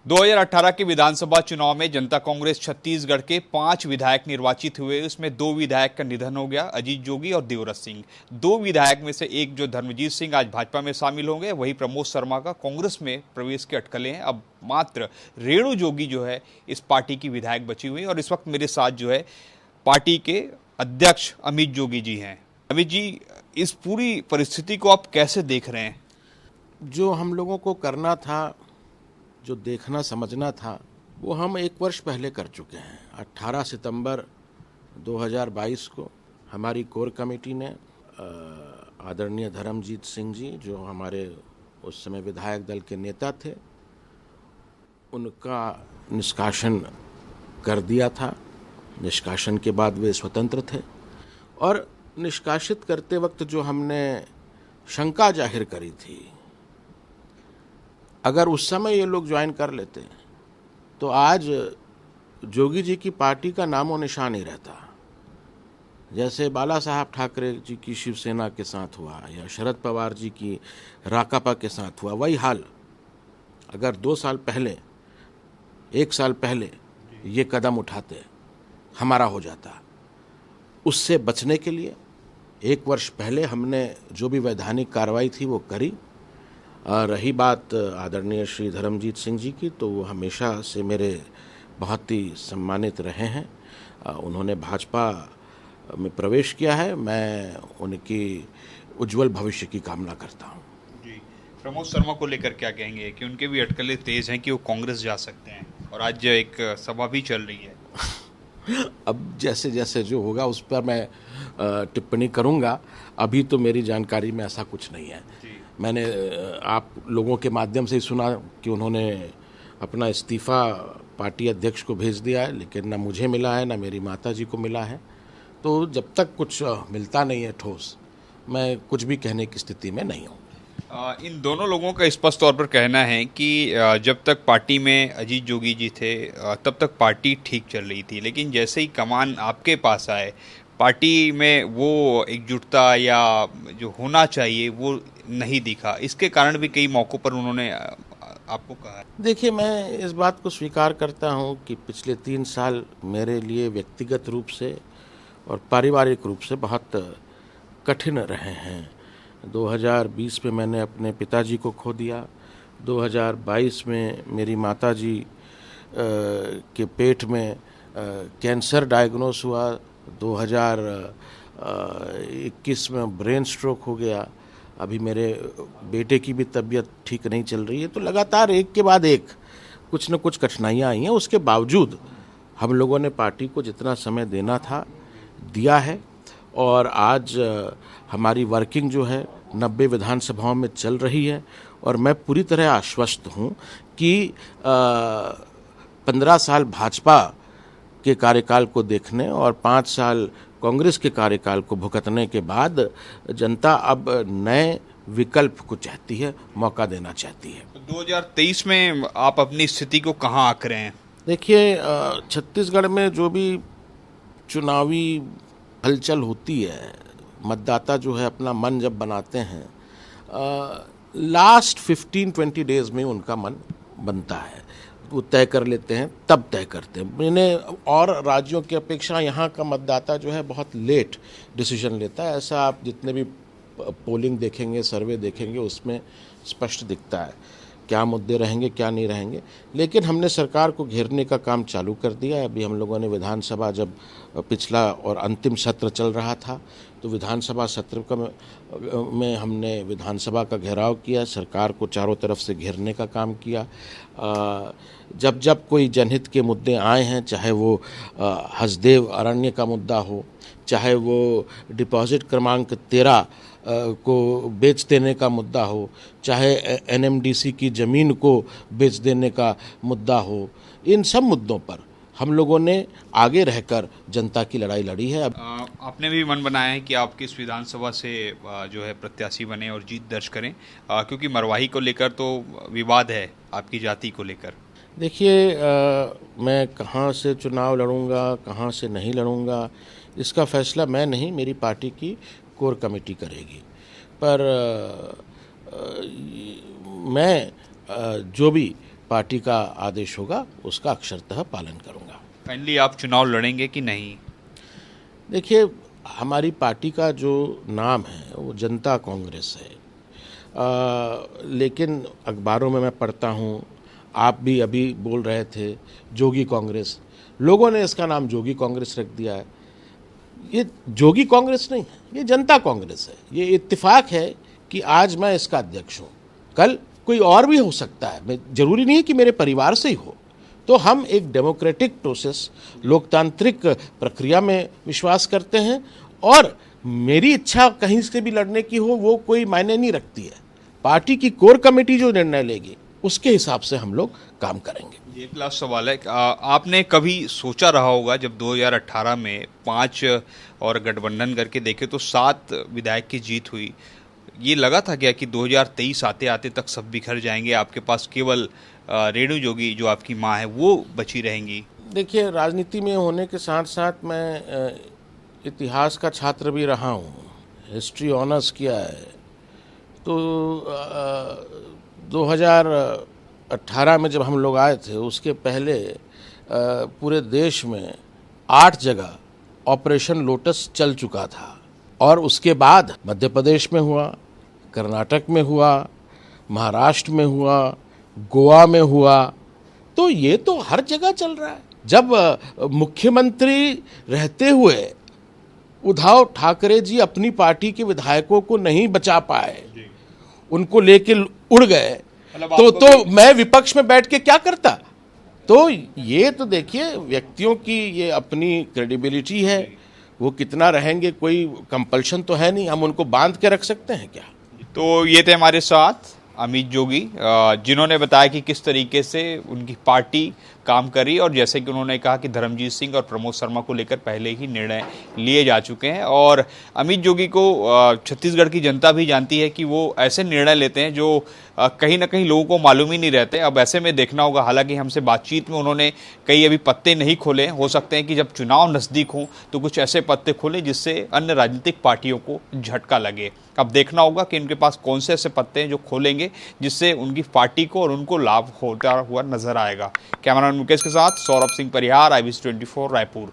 2018 के विधानसभा चुनाव में जनता कांग्रेस छत्तीसगढ़ के 5 विधायक निर्वाचित हुए। उसमें 2 विधायक का निधन हो गया, अजीत जोगी और देवव्रत सिंह। 2 विधायक में से एक जो धर्मजीत सिंह आज भाजपा में शामिल होंगे, वही प्रमोद शर्मा का कांग्रेस में प्रवेश के अटकलें हैं। अब मात्र रेणु जोगी जो है इस पार्टी की विधायक बची हुई है और इस वक्त मेरे साथ जो है पार्टी के अध्यक्ष अमित जोगी जी हैं। अमित जी, इस पूरी परिस्थिति को आप कैसे देख रहे हैं? जो हम लोगों को करना था, जो देखना समझना था, वो हम 1 वर्ष पहले कर चुके हैं। 18 सितंबर 2022 को हमारी कोर कमेटी ने आदरणीय धर्मजीत सिंह जी, जो हमारे उस समय विधायक दल के नेता थे, उनका निष्कासन कर दिया था। निष्कासन के बाद वे स्वतंत्र थे और निष्कासित करते वक्त जो हमने शंका जाहिर करी थी, अगर उस समय ये लोग ज्वाइन कर लेते तो आज जोगी जी की पार्टी का नामो निशान ही रहता। जैसे बाला साहब ठाकरे जी की शिवसेना के साथ हुआ या शरद पवार जी की राकापा के साथ हुआ, वही हाल अगर 2 साल पहले, 1 साल पहले ये कदम उठाते हमारा हो जाता। उससे बचने के लिए 1 वर्ष पहले हमने जो भी वैधानिक कार्रवाई थी वो करी। रही बात आदरणीय श्री धर्मजीत सिंह जी की, तो वो हमेशा से मेरे बहुत ही सम्मानित रहे हैं। उन्होंने भाजपा में प्रवेश किया है। मैं उनकी उज्जवल भविष्य की कामना करता हूँ। जी, प्रमोद शर्मा को लेकर क्या कहेंगे कि उनके भी अटकलें तेज हैं कि वो कांग्रेस जा सकते हैं और आज एक सभा भी चल रही है। अब जैसे जैसे जो होगा उस पर मैं टिप्पणी करूँगा। अभी तो मेरी जानकारी में ऐसा कुछ नहीं है। मैंने आप लोगों के माध्यम से ही सुना कि उन्होंने अपना इस्तीफ़ा पार्टी अध्यक्ष को भेज दिया है, लेकिन ना मुझे मिला है, ना मेरी माता जी को मिला है। तो जब तक कुछ मिलता नहीं है ठोस, मैं कुछ भी कहने की स्थिति में नहीं हूँ। इन दोनों लोगों का स्पष्ट तौर पर कहना है कि जब तक पार्टी में अजीत जोगी जी थे तब तक पार्टी ठीक चल रही थी, लेकिन जैसे ही कमान आपके पास आए, पार्टी में वो एकजुटता या जो होना चाहिए वो नहीं दिखा। इसके कारण भी कई मौक़ों पर उन्होंने आपको कहा। देखिए, मैं इस बात को स्वीकार करता हूँ कि पिछले 3 साल मेरे लिए व्यक्तिगत रूप से और पारिवारिक रूप से बहुत कठिन रहे हैं। 2020 में मैंने अपने पिताजी को खो दिया। 2022 में मेरी माताजी के पेट में कैंसर डायग्नोस हुआ। 2021 में ब्रेन स्ट्रोक हो गया। अभी मेरे बेटे की भी तबीयत ठीक नहीं चल रही है। तो लगातार एक के बाद एक कुछ न कुछ कठिनाइयाँ आई हैं। उसके बावजूद हम लोगों ने पार्टी को जितना समय देना था दिया है और आज हमारी वर्किंग जो है 90 विधानसभाओं में चल रही है और मैं पूरी तरह आश्वस्त हूँ कि 15 साल भाजपा के कार्यकाल को देखने और 5 साल कांग्रेस के कार्यकाल को भुगतने के बाद जनता अब नए विकल्प को चाहती है, मौका देना चाहती है। 2023 में आप अपनी स्थिति को कहाँ आंक रहे हैं? देखिए, छत्तीसगढ़ में जो भी चुनावी हलचल होती है, मतदाता जो है अपना मन जब बनाते हैं, लास्ट 15-20 डेज में उनका मन बनता है, वो तय कर लेते हैं, तब तय करते हैं। मैंने और राज्यों की अपेक्षा यहाँ का मतदाता जो है बहुत लेट डिसीजन लेता है। ऐसा आप जितने भी पोलिंग देखेंगे, सर्वे देखेंगे, उसमें स्पष्ट दिखता है क्या मुद्दे रहेंगे, क्या नहीं रहेंगे। लेकिन हमने सरकार को घेरने का काम चालू कर दिया है। अभी हम लोगों ने विधानसभा, जब पिछला और अंतिम सत्र चल रहा था, तो विधानसभा सत्र में हमने विधानसभा का घेराव किया, सरकार को चारों तरफ से घेरने का काम किया। जब जब कोई जनहित के मुद्दे आए हैं, चाहे वो हसदेव अरण्य का मुद्दा हो, चाहे वो डिपॉजिट क्रमांक 13 को बेच देने का मुद्दा हो, चाहे एनएमडीसी की ज़मीन को बेच देने का मुद्दा हो, इन सब मुद्दों पर हम लोगों ने आगे रहकर जनता की लड़ाई लड़ी है। आपने भी मन बनाया है कि आप किस विधानसभा से जो है प्रत्याशी बने और जीत दर्ज करें, क्योंकि मरवाही को लेकर तो विवाद है, आपकी जाति को लेकर। देखिए, मैं कहाँ से चुनाव लड़ूंगा, कहाँ से नहीं लड़ूंगा, इसका फैसला मैं नहीं, मेरी पार्टी की कोर कमेटी करेगी। पर मैं जो भी पार्टी का आदेश होगा उसका अक्षरतः पालन करूंगा। फाइनली आप चुनाव लड़ेंगे कि नहीं? देखिए, हमारी पार्टी का जो नाम है वो जनता कांग्रेस है, लेकिन अखबारों में मैं पढ़ता हूँ, आप भी अभी बोल रहे थे जोगी कांग्रेस, लोगों ने इसका नाम जोगी कांग्रेस रख दिया है। ये जोगी कांग्रेस नहीं है, ये जनता कांग्रेस है। ये इत्तेफाक है कि आज मैं इसका अध्यक्ष हूँ, कल कोई और भी हो सकता है, जरूरी नहीं है कि मेरे परिवार से ही हो। तो हम एक डेमोक्रेटिक प्रोसेस, लोकतांत्रिक प्रक्रिया में विश्वास करते हैं, और मेरी इच्छा कहीं से भी लड़ने की हो वो कोई मायने नहीं रखती है। पार्टी की कोर कमेटी जो निर्णय लेगी उसके हिसाब से हम लोग काम करेंगे। एक लास्ट सवाल है, आपने कभी सोचा रहा होगा जब 2018 में 5 और गठबंधन करके देखे तो 7 विधायक की जीत हुई, ये लगा था क्या कि 2023 आते आते तक सब बिखर जाएंगे, आपके पास केवल रेणु जोगी जो आपकी माँ है वो बची रहेंगी? देखिए, राजनीति में होने के साथ साथ मैं इतिहास का छात्र भी रहा हूँ, हिस्ट्री ऑनर्स किया है। तो 2018 में जब हम लोग आए थे उसके पहले पूरे देश में 8 जगह ऑपरेशन लोटस चल चुका था, और उसके बाद मध्य प्रदेश में हुआ, कर्नाटक में हुआ, महाराष्ट्र में हुआ, गोवा में हुआ। तो ये तो हर जगह चल रहा है। जब मुख्यमंत्री रहते हुए उद्धव ठाकरे जी अपनी पार्टी के विधायकों को नहीं बचा पाए, उनको लेके उड़ गए, तो मैं विपक्ष में बैठ के क्या करता? तो ये तो देखिए, व्यक्तियों की ये अपनी क्रेडिबिलिटी है, वो कितना रहेंगे, कोई कंपल्शन तो है नहीं, हम उनको बांध के रख सकते हैं क्या? तो ये थे हमारे साथ अमित जोगी, जिन्होंने बताया कि किस तरीके से उनकी पार्टी काम करी, और जैसे कि उन्होंने कहा कि धर्मजीत सिंह और प्रमोद शर्मा को लेकर पहले ही निर्णय लिए जा चुके हैं। और अमित जोगी को छत्तीसगढ़ की जनता भी जानती है कि वो ऐसे निर्णय लेते हैं जो कहीं ना कहीं लोगों को मालूम ही नहीं रहते। अब ऐसे में देखना होगा, हालांकि हमसे बातचीत में उन्होंने कई अभी पत्ते नहीं खोले, हो सकते हैं कि जब चुनाव नज़दीक हों तो कुछ ऐसे पत्ते खोलें जिससे अन्य राजनीतिक पार्टियों को झटका लगे। अब देखना होगा कि उनके पास कौन से ऐसे पत्ते हैं जो खोलेंगे जिससे उनकी पार्टी को और उनको लाभ होता हुआ नजर आएगा। कैमरामैन मुकेश के साथ सौरभ सिंह परिहार, IBC 24 रायपुर।